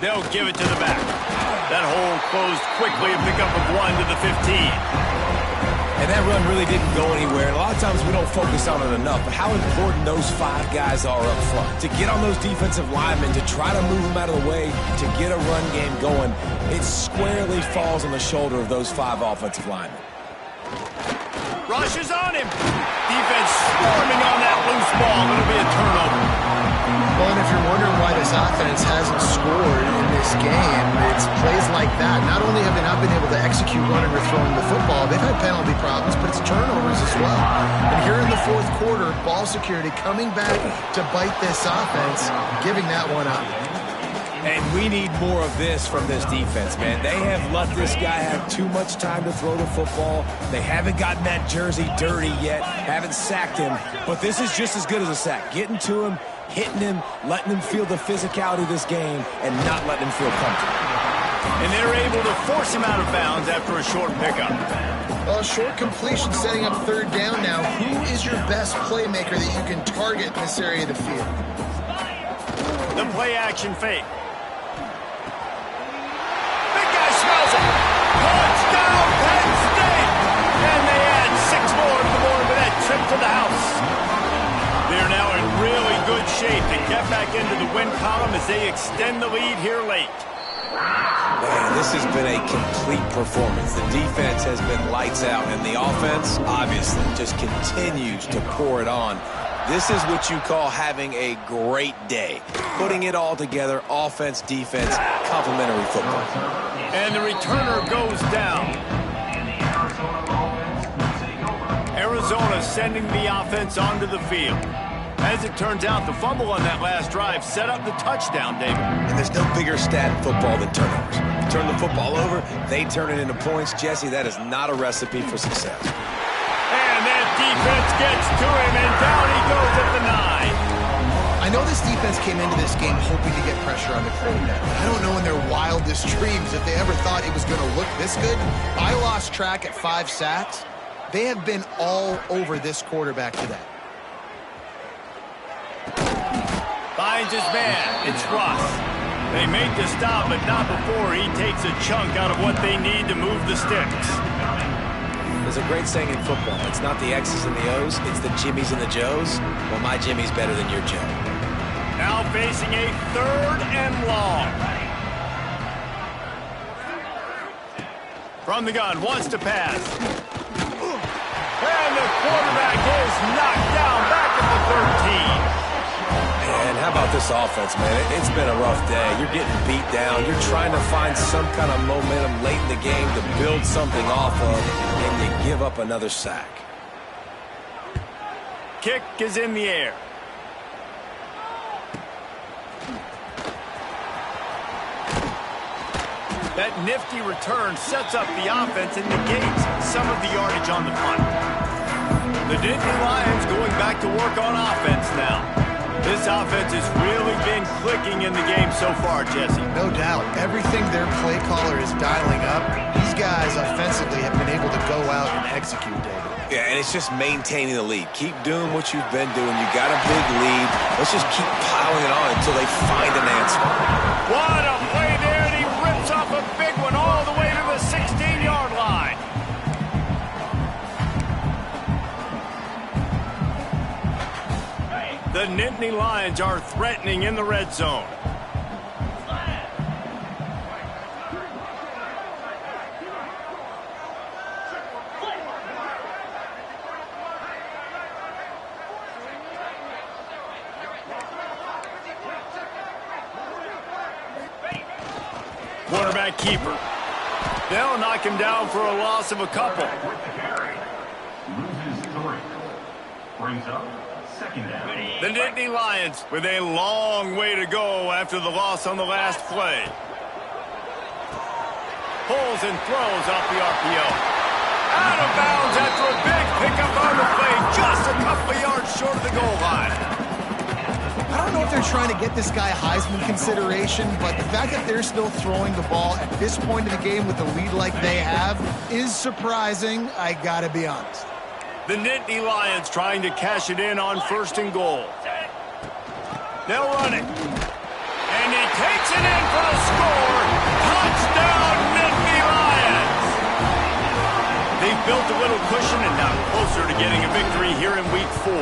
They'll give it to the back. That hole closed quickly, a pickup of 1 to the 15. And that run really didn't go anywhere. And a lot of times we don't focus on it enough, but how important those 5 guys are up front. To get on those defensive linemen, to try to move them out of the way, to get a run game going, it squarely falls on the shoulder of those 5 offensive linemen. Rush is on him. Defense swarming on that loose ball. It'll be a turnover. Well, and if you're wondering why this offense hasn't scored in this game, it's plays like that. Not only have they not been able to execute running or throwing the football, they've had penalty problems, but it's turnovers as well. And here in the fourth quarter, ball security coming back to bite this offense, giving that one up. And we need more of this from this defense, man. They have let this guy have too much time to throw the football. They haven't gotten that jersey dirty yet, haven't sacked him. But this is just as good as a sack. Getting to him, hitting him, letting him feel the physicality of this game, and not letting him feel comfortable. And they're able to force him out of bounds after a short pickup. Well, short completion setting up 3rd down now. Who is your best playmaker that you can target in this area of the field? The play action fake. Touchdown, Penn State! And they add 6 more to the board with that trip to the house. They're now in really good shape to get back into the win column as they extend the lead here late. Man, this has been a complete performance. The defense has been lights out, and the offense, obviously, just continues to pour it on. This is what you call having a great day. Putting it all together, offense, defense, complementary football. And the returner goes down. Arizona sending the offense onto the field. As it turns out, the fumble on that last drive set up the touchdown, David. And there's no bigger stat in football than turnovers. You turn the football over, they turn it into points. Jesse, that is not a recipe for success. And that defense gets to him, and down he goes at the 9. I know this defense came into this game hoping to get pressure on the quarterback. I don't know in their wildest dreams if they ever thought it was going to look this good. I lost track at 5 sacks. They have been all over this quarterback today. Finds his man. It's Russ. They make the stop, but not before he takes a chunk out of what they need to move the sticks. There's a great saying in football. It's not the X's and the O's, it's the Jimmies and the Joes. Well, my Jimmy's better than your Joe. Now facing a 3rd and long. From the gun, wants to pass. And the quarterback is knocked down back at the 13. And how about this offense, man? It's been a rough day. You're getting beat down. You're trying to find some kind of momentum late in the game to build something off of, and you give up another sack. Kick is in the air. That nifty return sets up the offense and negates some of the yardage on the punt. The Nittany Lions going back to work on offense now. This offense has really been clicking in the game so far, Jesse. No doubt. Everything their play caller is dialing up, these guys offensively have been able to go out and execute, David. Yeah, and it's just maintaining the lead. Keep doing what you've been doing. You got a big lead. Let's just keep piling it on until they find an answer. What a play there, and he rips off a big one all the way to the 16-yard line. The Nittany Lions are threatening in the red zone. Quarterback keeper. They'll knock him down for a loss of a couple. Loses 3. Brings up 2nd down. The Nittany Lions with a long way to go after the loss on the last play. Pulls and throws off the RPO. Out of bounds after a big pickup on the play, just a couple of yards short of the goal line. I don't know if they're trying to get this guy Heisman consideration, but the fact that they're still throwing the ball at this point of the game with the lead like they have is surprising, I gotta be honest. The Nittany Lions trying to cash it in on 1st and goal. They'll run it. And he takes it in for the score. Touchdown, Nittany Lions! They've built a little cushion and now closer to getting a victory here in Week 4.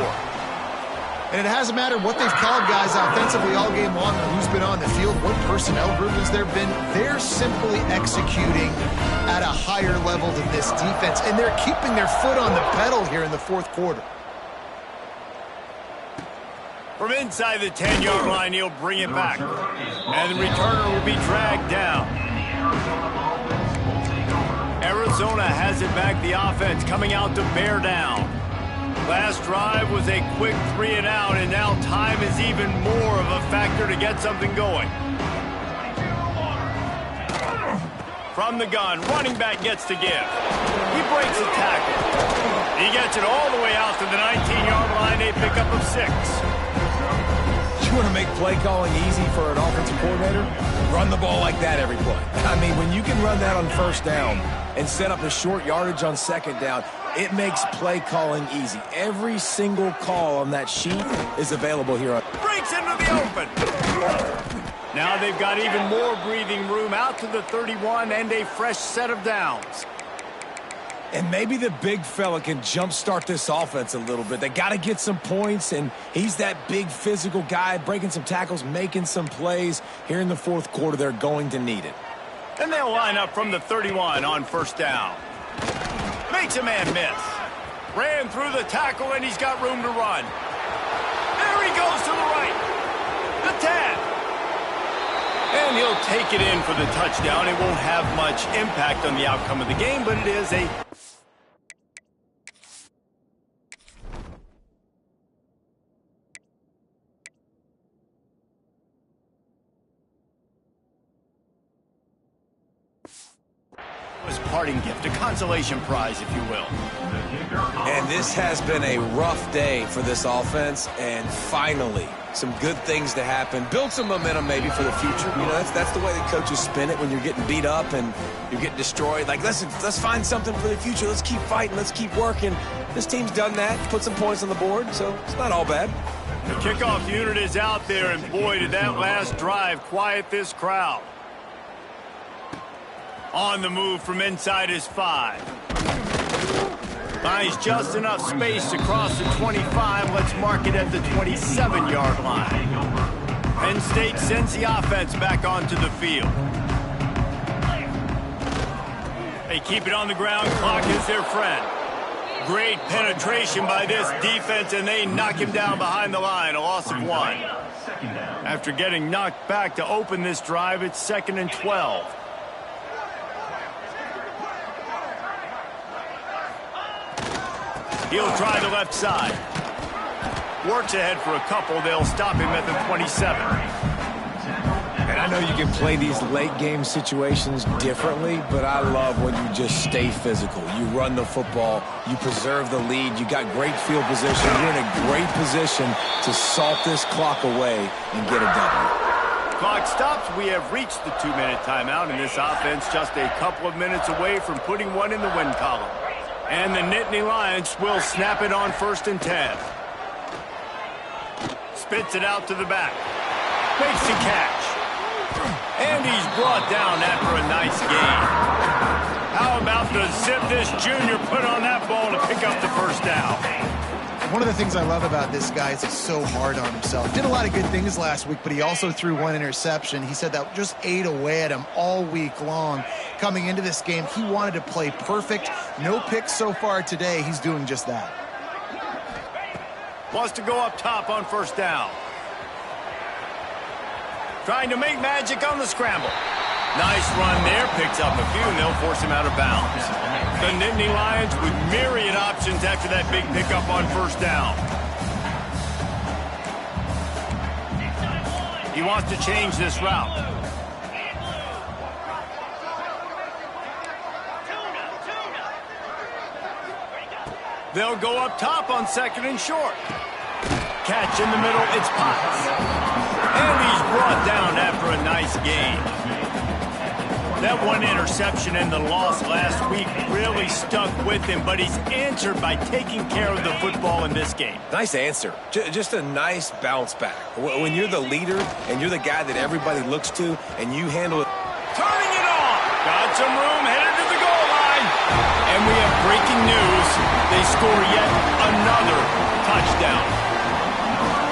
And it hasn't mattered what they've called guys offensively all game long or who's been on the field, what personnel group has there been. They're simply executing at a higher level than this defense, and they're keeping their foot on the pedal here in the 4th quarter. From inside the 10-yard line, he'll bring it back. And the returner will be dragged down. Arizona has it back, the offense coming out to bear down. Last drive was a quick 3 and out, and now time is even more of a factor to get something going. From the gun, running back gets to give. He breaks a tackle. He gets it all the way out to the 19-yard line, a pickup of 6. You want to make play calling easy for an offensive coordinator? Run the ball like that every play. I mean, when you can run that on 1st down and set up a short yardage on 2nd down, it makes play calling easy. Every single call on that sheet is available here. Breaks into the open. Now they've got even more breathing room out to the 31 and a fresh set of downs. And maybe the big fella can jumpstart this offense a little bit. They got to get some points, and he's that big physical guy, breaking some tackles, making some plays. Here in the 4th quarter, they're going to need it. And they'll line up from the 31 on 1st down. Makes a man miss. Ran through the tackle, and he's got room to run. There he goes to the right. The 10. And he'll take it in for the touchdown. It won't have much impact on the outcome of the game, but it is a... parting gift, a consolation prize, if you will. And this has been a rough day for this offense, and finally, some good things to happen. Build some momentum maybe for the future. You know, that's the way the coaches spin it when you're getting beat up and you're getting destroyed. Like, let's find something for the future. Let's keep fighting. Let's keep working. This team's done that, put some points on the board, so it's not all bad. The kickoff unit is out there, and boy, did that last drive quiet this crowd. On the move from inside his 5. Finds just enough space to cross the 25. Let's mark it at the 27-yard line. Penn State sends the offense back onto the field. They keep it on the ground. Clock is their friend. Great penetration by this defense, and they knock him down behind the line. A loss of 1. After getting knocked back to open this drive, it's 2nd and 12. He'll try the left side. Works ahead for a couple. They'll stop him at the 27. And I know you can play these late game situations differently, but I love when you just stay physical. You run the football, you preserve the lead, you got great field position. You're in a great position to salt this clock away and get a W. Clock stops. We have reached the 2-minute timeout, and this offense just a couple of minutes away from putting one in the win column. And the Nittany Lions will snap it on 1st and 10. Spits it out to the back. Makes the catch. And he's brought down after a nice gain. How about the zip this junior put on that ball to pick up the 1st down? One of the things I love about this guy is he's so hard on himself. Did a lot of good things last week, but he also threw 1 interception. He said that just ate away at him all week long. Coming into this game, he wanted to play perfect. No picks so far today. He's doing just that. Wants to go up top on 1st down. Trying to make magic on the scramble. Nice run there. Picks up a few, and they'll force him out of bounds. The Nittany Lions with myriad options after that big pickup on 1st down. He wants to change this route. They'll go up top on 2nd and short. Catch in the middle, it's Potts. And he's brought down after a nice gain. That one interception and the loss last week really stuck with him, but he's answered by taking care of the football in this game. Nice answer. Just a nice bounce back. When you're the leader and you're the guy that everybody looks to and you handle it. Turning it on. Got some room, headed to the goal line. And we have breaking news. They score yet another touchdown.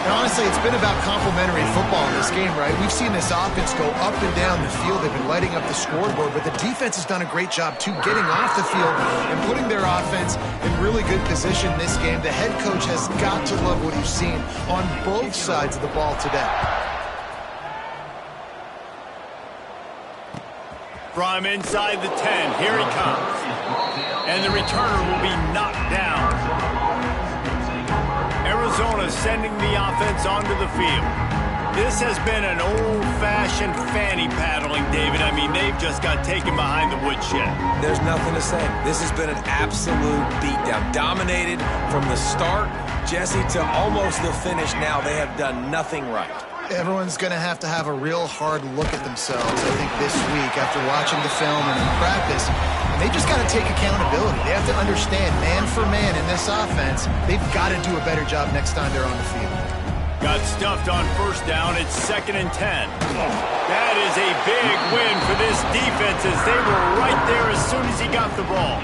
And honestly, it's been about complementary football in this game, right? We've seen this offense go up and down the field. They've been lighting up the scoreboard, but the defense has done a great job, too, getting off the field and putting their offense in really good position this game. The head coach has got to love what he's seen on both sides of the ball today. From inside the 10, here he comes. And the returner will be knocked down. Arizona sending the offense onto the field. This has been an old-fashioned fanny paddling, David. I mean, they've just got taken behind the woodshed. There's nothing to say. This has been an absolute beatdown. Dominated from the start, Jesse, to almost the finish now. They have done nothing right. Everyone's going to have a real hard look at themselves, I think, this week after watching the film and in practice. And they just got to take accountability. They have to understand, man for man in this offense, they've got to do a better job next time they're on the field. Got stuffed on 1st down. It's 2nd and 10. That is a big win for this defense as they were right there as soon as he got the ball.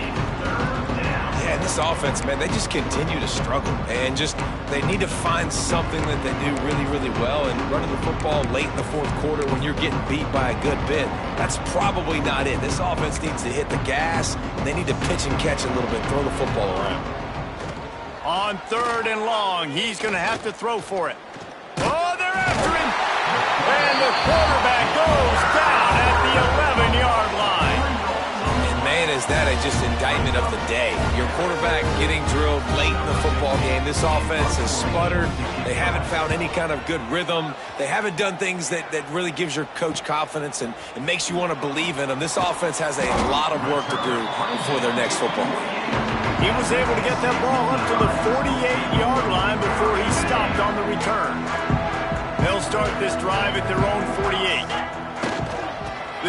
Yeah, this offense, man, they just continue to struggle. And they need to find something that they do really, really well. And running the football late in the 4th quarter when you're getting beat by a good bit, that's probably not it. This offense needs to hit the gas. They need to pitch and catch a little bit, throw the football around. On 3rd and long, he's going to have to throw for it. Oh, they're after him. And the quarterback goes down at the 11-yard line. And man, is that just indictment of the day. Your quarterback getting drilled late in the football game. This offense has sputtered. They haven't found any kind of good rhythm. They haven't done things that really gives your coach confidence and it makes you want to believe in them. This offense has a lot of work to do before their next football game. He was able to get that ball up to the 48-yard line before he stopped on the return. They'll start this drive at their own 48.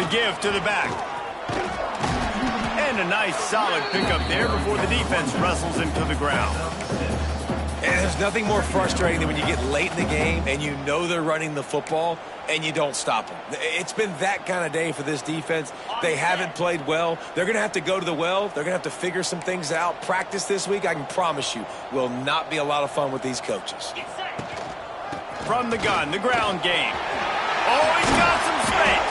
The give to the back. And a nice solid pickup there before the defense wrestles him to the ground. And there's nothing more frustrating than when you get late in the game and you know they're running the football and you don't stop them. It's been that kind of day for this defense. They haven't played well. They're going to have to go to the well. They're going to have to figure some things out. Practice this week, I can promise you, will not be a lot of fun with these coaches. From the gun, the ground game. Oh, he's got some space.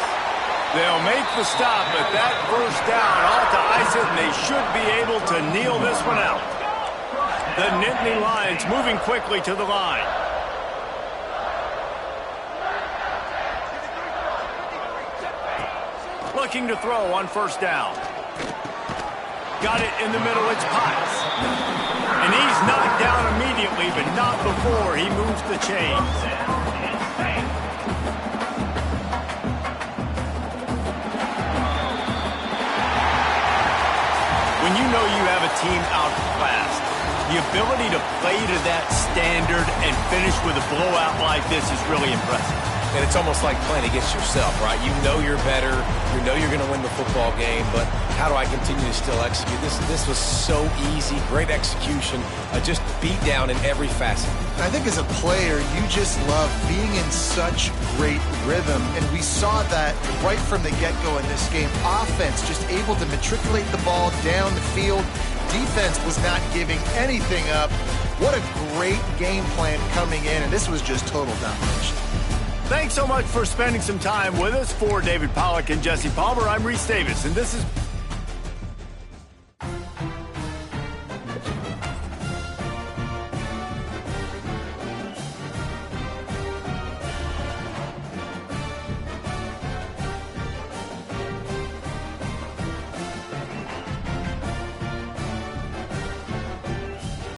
They'll make the stop, but that 1st down ought to ice it, and they should be able to kneel this one out. The Nittany Lions moving quickly to the line. Looking to throw on 1st down. Got it in the middle, it's Potts. And he's knocked down immediately, but not before he moves the chains. When you know you have a team outclassed, the ability to play to that standard and finish with a blowout like this is really impressive. And it's almost like playing against yourself, right? You know you're better. You know you're going to win the football game, but how do I continue to still execute? This was so easy. Great execution. Just beat down in every facet. I think as a player, you just love being in such great rhythm, and we saw that right from the get-go in this game. Offense just able to matriculate the ball down the field. Defense was not giving anything up. What a great game plan coming in, and this was just total domination. Thanks so much for spending some time with us. For David Pollack and Jesse Palmer, I'm Reese Davis, and this is